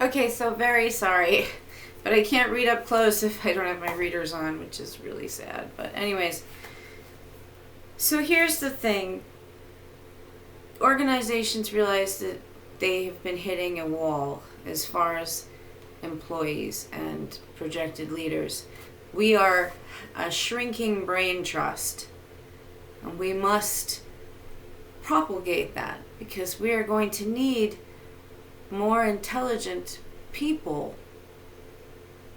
Okay, so very sorry, but I can't read up close if I don't have my readers on, which is really sad. But anyways, so here's the thing. Organizations realize that they have been hitting a wall as far as employees and projected leaders. We are a shrinking brain trust, and we must propagate that because we are going to need more intelligent people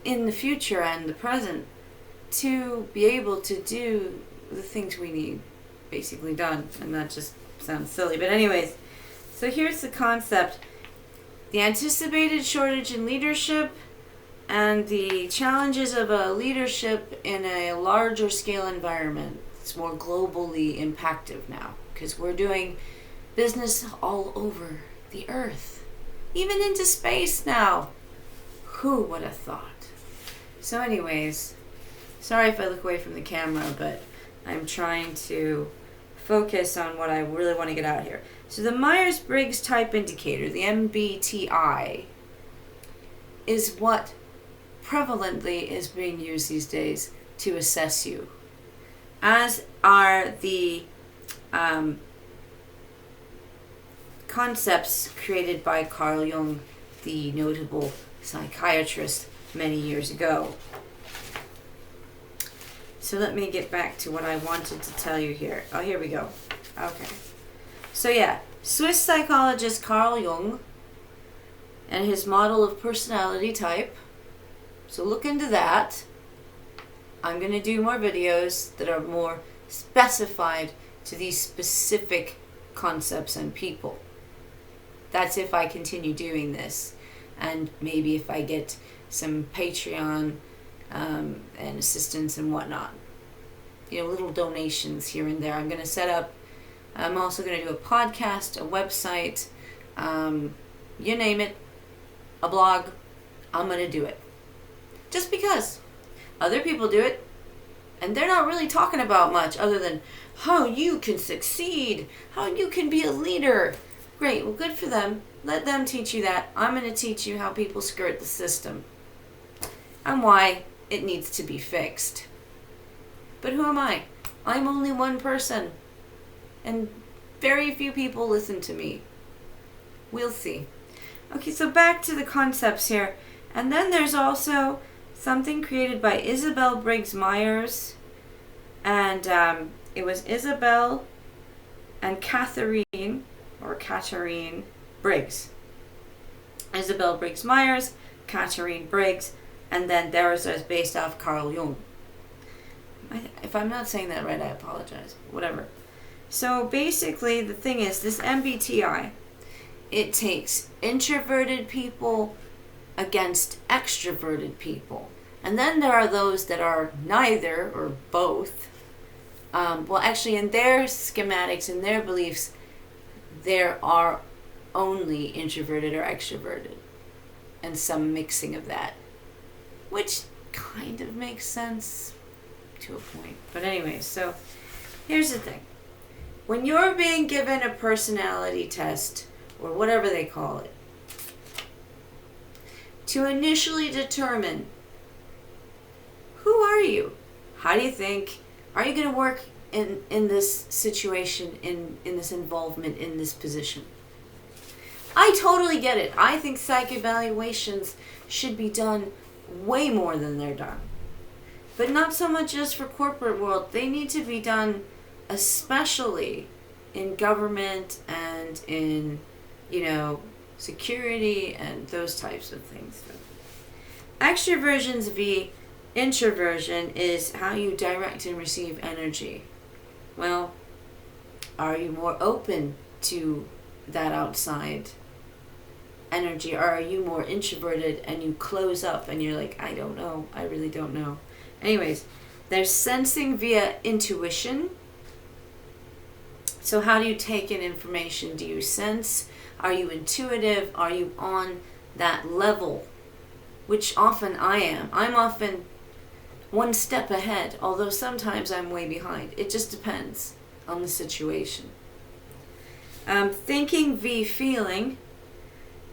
in the future and the present to be able to do the things we need basically done. And that just sounds silly, but anyways, so here's the concept. The anticipated shortage in leadership and the challenges of a leadership in a larger scale environment. It's more globally impactful now because we're doing business all over the earth, even into space now. Who would have thought? So anyways, sorry if I look away from the camera, but I'm trying to focus on what I really want to get out here. So the Myers-Briggs type indicator, the MBTI, is what prevalently is being used these days to assess you, as are the concepts created by Carl Jung, the notable psychiatrist many years ago. So let me get back to what I wanted to tell you here. Oh, here we go. Okay. So yeah, Swiss psychologist Carl Jung and his model of personality type. So look into that. I'm going to do more videos that are more specified to these specific concepts and people. That's if I continue doing this, and maybe if I get some Patreon and assistance and whatnot. You know, little donations here and there. I'm going to set up, I'm also going to do a podcast, a website, you name it, a blog. I'm going to do it. Just because other people do it, and they're not really talking about much other than how you can succeed, how you can be a leader. Great, well, good for them. Let them teach you that. I'm going to teach you how people skirt the system and why it needs to be fixed. But who am I? I'm only one person, and very few people listen to me. We'll see. Okay, so back to the concepts here. And then there's also something created by Isabel Briggs Myers, and it was Isabel and Catherine Briggs. Isabel Briggs Myers, Catherine Briggs, and then theirs is based off Carl Jung. If I'm not saying that right, I apologize. Whatever. So basically, the thing is, this MBTI, it takes introverted people against extroverted people. And then there are those that are neither or both. Well, actually, in their schematics, in their beliefs, there are only introverted or extroverted, and some mixing of that, which kind of makes sense to a point. But anyway, so here's the thing. When you're being given a personality test, or whatever they call it, to initially determine who are you, how do you think, are you going to work in this situation, in this involvement, in this position? I totally get it. I think psych evaluations should be done way more than they're done. But not so much just for corporate world. They need to be done especially in government and in, security and those types of things. Extroversions v. introversion is how you direct and receive energy. Well, are you more open to that outside energy, or are you more introverted and you close up and you're like, I don't know, I really don't know. Anyways, there's sensing via intuition. So how do you take in information? Do you sense? Are you intuitive? Are you on that level? Which often I am. I'm often one step ahead, although sometimes I'm way behind. It just depends on the situation. Thinking v. feeling.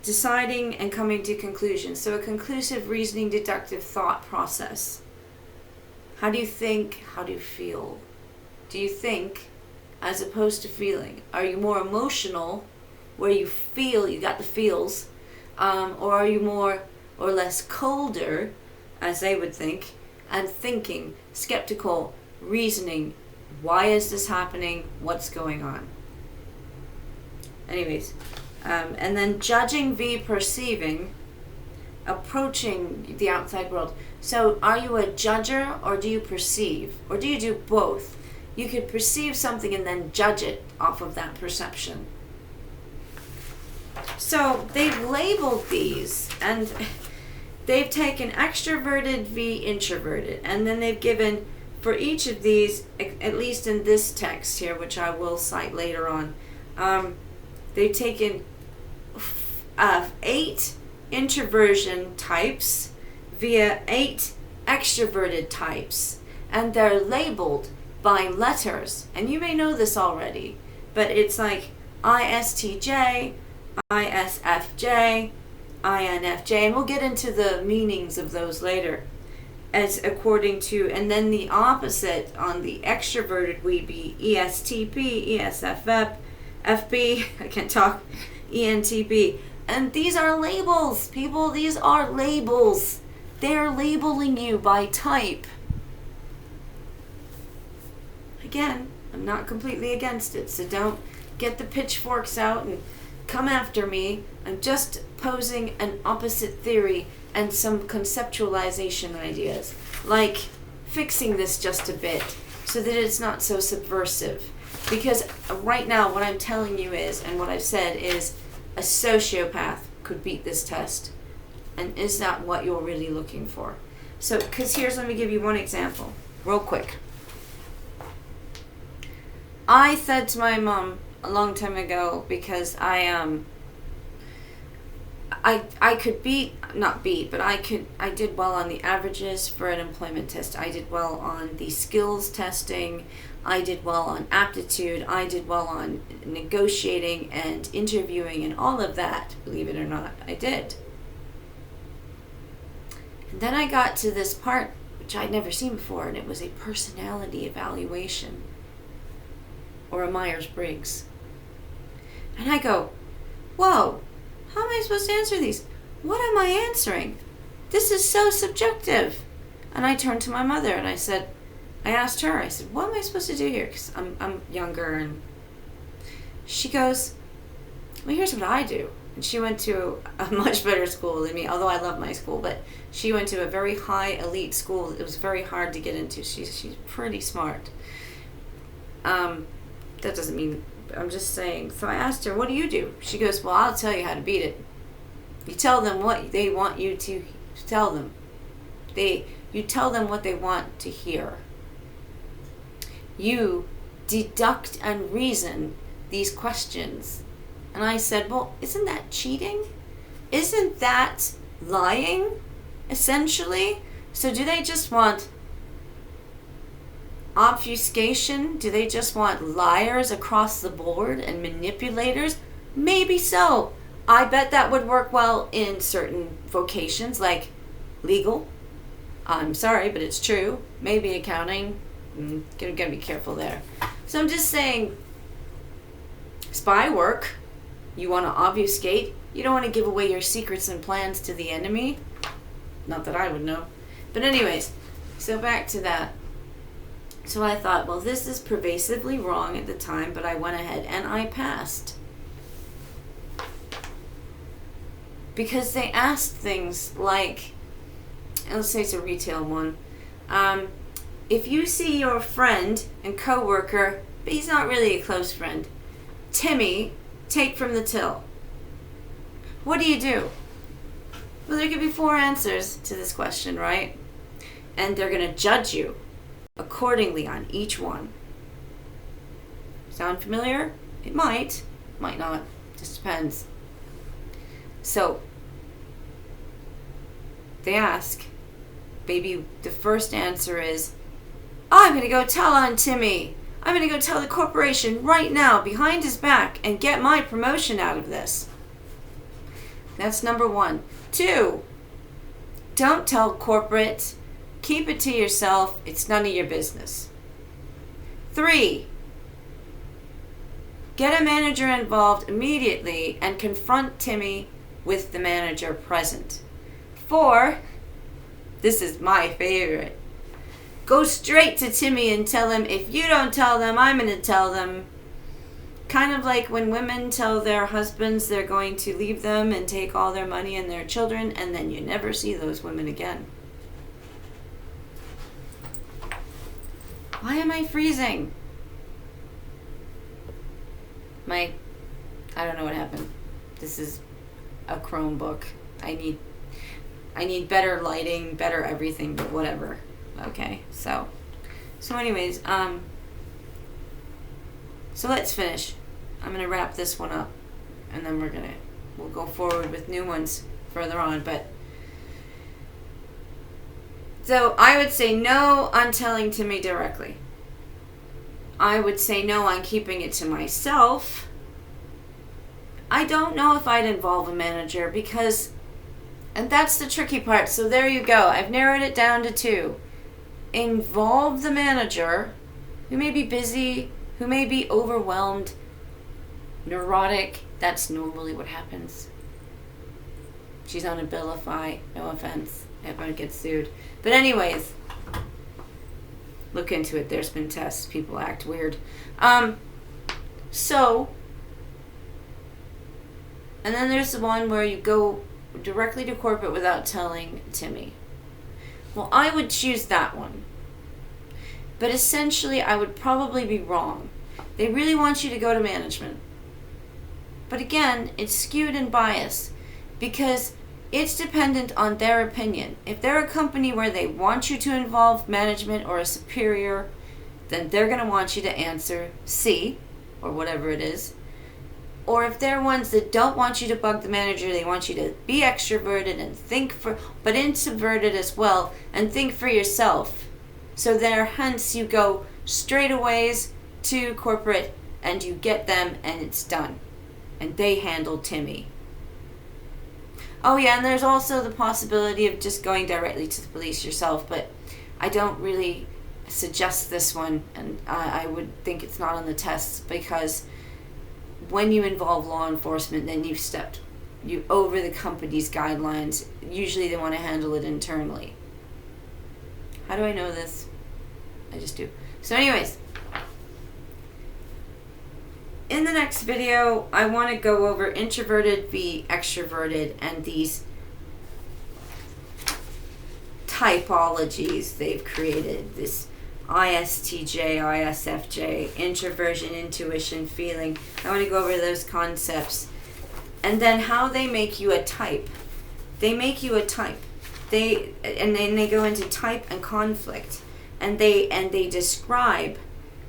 deciding and coming to conclusions. So a conclusive reasoning deductive thought process. How do you think? How do you feel? Do you think as opposed to feeling? Are you more emotional, where you feel, you got the feels, or are you more or less colder, as they would think, and thinking, skeptical, reasoning, why is this happening, what's going on? Anyways, and then judging v perceiving, approaching the outside world. So are you a judger, or do you perceive, or do you do both? You could perceive something and then judge it off of that perception. So they've labeled these, and they've taken extroverted v introverted, and then they've given, for each of these, at least in this text here, which I will cite later on, they've taken 8 introversion types via 8 extroverted types, and they're labeled by letters. And you may know this already, but it's like ISTJ, ISFJ, INFJ, and we'll get into the meanings of those later, as according to, and then the opposite on the extroverted would be ESTP, ESFP, FB, I can't talk, ENTP. And these are labels, people, these are labels. They're labeling you by type. Again, I'm not completely against it, so don't get the pitchforks out and come after me. I'm just posing an opposite theory and some conceptualization ideas, like fixing this just a bit so that it's not so subversive. Because right now what I'm telling you is, and what I've said is, a sociopath could beat this test. And is that what you're really looking for? So, because let me give you one example, real quick. I said to my mom a long time ago, because I could I did well on the averages for an employment test. I did well on the skills testing. I did well on aptitude. I did well on negotiating and interviewing and all of that. Believe it or not, I did. And then I got to this part, which I'd never seen before, and it was a personality evaluation, or a Myers-Briggs. And I go, whoa, how am I supposed to answer these? What am I answering? This is so subjective. And I turned to my mother and I asked her, I said, what am I supposed to do here? Because I'm younger. And she goes, well, here's what I do. And she went to a much better school than me, although I love my school, but she went to a very high elite school. It was very hard to get into. She's pretty smart. That doesn't mean, I'm just saying. So I asked her, what do you do? She goes, well, I'll tell you how to beat it. You tell them what they want you to tell them. You tell them what they want to hear. You deduct and reason these questions. And I said, well, isn't that cheating? Isn't that lying, essentially? So do they just want obfuscation? Do they just want liars across the board and manipulators? Maybe so. I bet that would work well in certain vocations, like legal. I'm sorry, but it's true. Maybe accounting. Gotta be careful there. So I'm just saying, spy work. You want to obfuscate. You don't want to give away your secrets and plans to the enemy. Not that I would know. But anyways, so back to that. So I thought, well, this is pervasively wrong at the time, but I went ahead and I passed. Because they asked things like, let's say it's a retail one. If you see your friend and coworker, but he's not really a close friend, Timmy, take from the till, what do you do? Well, there could be 4 answers to this question, right? And they're going to judge you accordingly on each one. Sound familiar? It might not, just depends. So they ask, maybe the first answer is, I'm going to go tell on Timmy. I'm going to go tell the corporation right now behind his back and get my promotion out of this. That's number 1. 2, don't tell corporate. Keep it to yourself. It's none of your business. 3, get a manager involved immediately and confront Timmy with the manager present. 4, this is my favorite. Go straight to Timmy and tell him, if you don't tell them, I'm going to tell them. Kind of like when women tell their husbands they're going to leave them and take all their money and their children, and then you never see those women again. Why am I freezing? I don't know what happened. This is a Chromebook. I need better lighting, better everything, but whatever. Okay, so anyways, so let's finish. I'm gonna wrap this one up, and then we'll go forward with new ones further on. But so I would say no on telling Timmy directly. I would say no on keeping it to myself. I don't know if I'd involve a manager because, and that's the tricky part. So there you go. I've narrowed it down to 2. Involve the manager, who may be busy, who may be overwhelmed, neurotic. That's normally what happens. She's on a Abilify. No offense. Everyone gets sued. But anyways, look into it. There's been tests. People act weird. So, and then there's the one where you go directly to corporate without telling Timmy. Well, I would choose that one. But essentially, I would probably be wrong. They really want you to go to management. But again, it's skewed and biased because it's dependent on their opinion. If they're a company where they want you to involve management or a superior, then they're going to want you to answer C, or whatever it is. Or if they're ones that don't want you to bug the manager, they want you to be extroverted and but introverted as well, and think for yourself. So hence you go straight away to corporate and you get them and it's done. And they handle Timmy. Oh yeah, and there's also the possibility of just going directly to the police yourself, but I don't really suggest this one, and I would think it's not on the tests, because when you involve law enforcement, then you've stepped over the company's guidelines. Usually they want to handle it internally. How do I know this? I just do. So anyways, in the next video, I want to go over introverted v extroverted and these typologies they've created. This ISTJ, ISFJ, introversion, intuition, feeling. I want to go over those concepts. And then how they make you a type. They make you a type. And then they go into type and conflict. And they describe,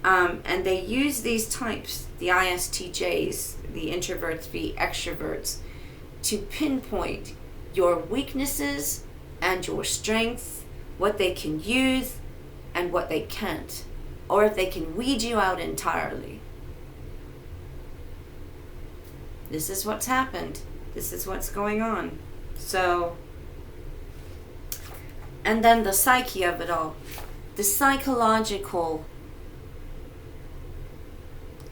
and they use these types, the ISTJs, the introverts v extroverts, to pinpoint your weaknesses and your strengths, what they can use and what they can't, or if they can weed you out entirely. This is what's happened. This is what's going on. So, and then the psyche of it all. The psychological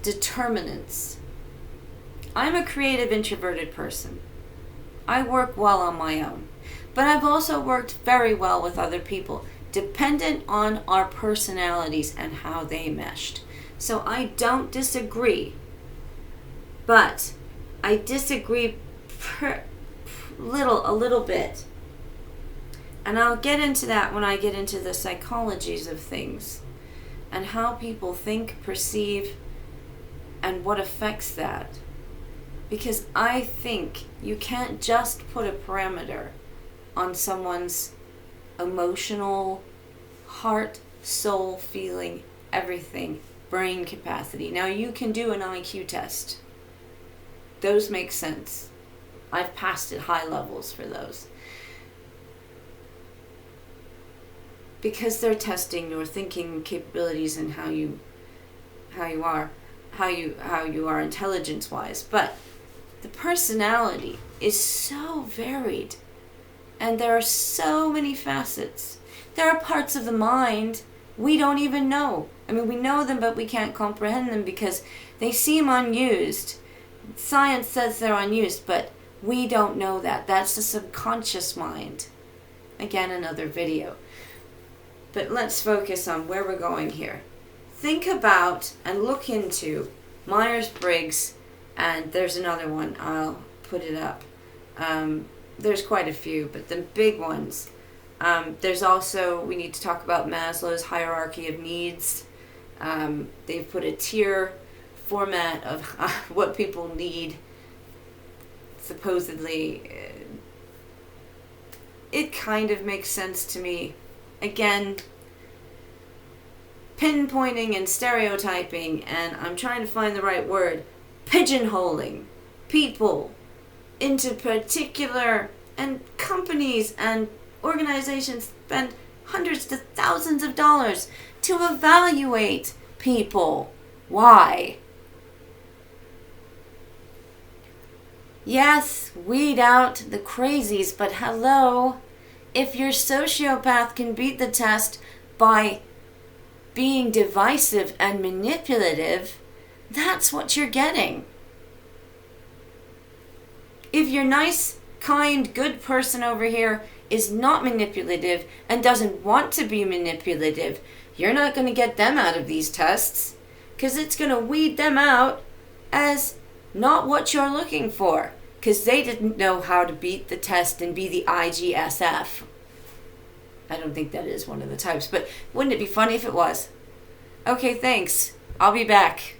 determinants. I'm a creative introverted person. I work well on my own. But I've also worked very well with other people, dependent on our personalities and how they meshed. So I don't disagree, but I disagree a little bit. And I'll get into that when I get into the psychologies of things and how people think, perceive, and what affects that. Because I think you can't just put a parameter on someone's emotional, heart, soul, feeling, everything, brain capacity. Now you can do an IQ test. Those make sense. I've passed at high levels for those. Because they're testing your thinking capabilities and how you are intelligence-wise. But The personality is so varied, and there are so many facets. There are parts of the mind we don't even know. I mean, we know them, but we can't comprehend them because they seem unused. Science says they're unused, but we don't know that. That's the subconscious mind. Again, another video. But let's focus on where we're going here. Think about and look into Myers-Briggs, and there's another one. I'll put it up. There's quite a few, but the big ones. There's also, we need to talk about Maslow's hierarchy of needs. They've put a tier format of what people need. Supposedly, it kind of makes sense to me. Again, pinpointing and stereotyping, and I'm trying to find the right word, pigeonholing people into particular, and companies and organizations spend hundreds to thousands of dollars to evaluate people. Why? Yes, weed out the crazies, but hello, if your sociopath can beat the test by being divisive and manipulative, that's what you're getting. If your nice, kind, good person over here is not manipulative and doesn't want to be manipulative, you're not going to get them out of these tests, because it's going to weed them out as not what you're looking for, because they didn't know how to beat the test and be the IGSF. I don't think that is one of the types, but wouldn't it be funny if it was? Okay, thanks. I'll be back.